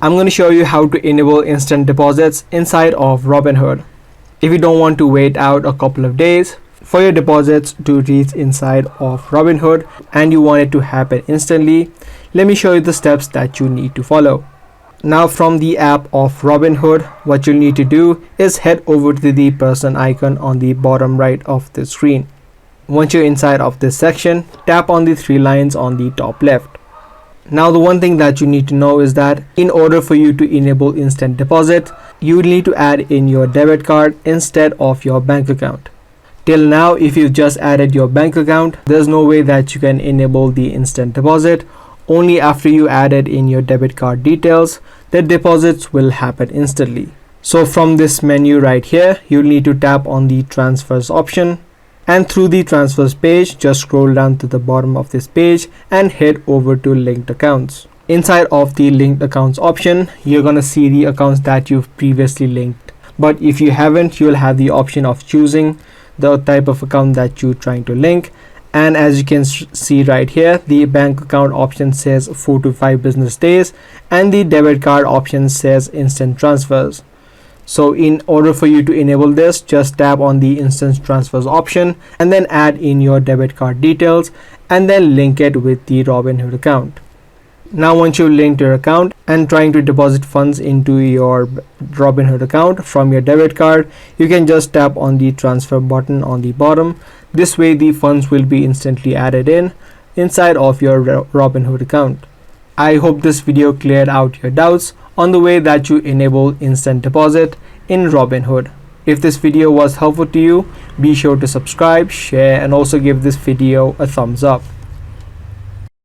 I'm going to show you how to enable instant deposits inside of Robinhood. If you don't want to wait out a couple of days for your deposits to reach inside of Robinhood and you want it to happen instantly, let me show you the steps that you need to follow. Now from the app of Robinhood, what you'll need to do is head over to the person icon on the bottom right of the screen. Once you're inside of this section, tap on the three lines on the top left. Now the one thing that you need to know is that in order for you to enable instant deposit, you need to add in your debit card instead of your bank account. Till now, if you've just added your bank account, there's no way that you can enable the instant deposit. Only after you added in your debit card details, the deposits will happen instantly. So from this menu right here, you'll need to tap on the transfers option. And through the transfers page, just scroll down to the bottom of this page and head over to linked accounts. Inside of the linked accounts option, you're gonna see the accounts that you've previously linked. But if you haven't, you'll have the option of choosing the type of account that you're trying to link. And as you can see right here, the bank account option says 4 to 5 business days and the debit card option says instant transfers. So in order for you to enable this, just tap on the instant transfers option and then add in your debit card details and then link it with the Robinhood account. Now once you linked your account and trying to deposit funds into your Robinhood account from your debit card, you can just tap on the transfer button on the bottom. This way the funds will be instantly added inside of your Robinhood account. I hope this video cleared out your doubts on the way that you enable instant deposit in Robinhood. If this video was helpful to you, be sure to subscribe, share, and also give this video a thumbs up.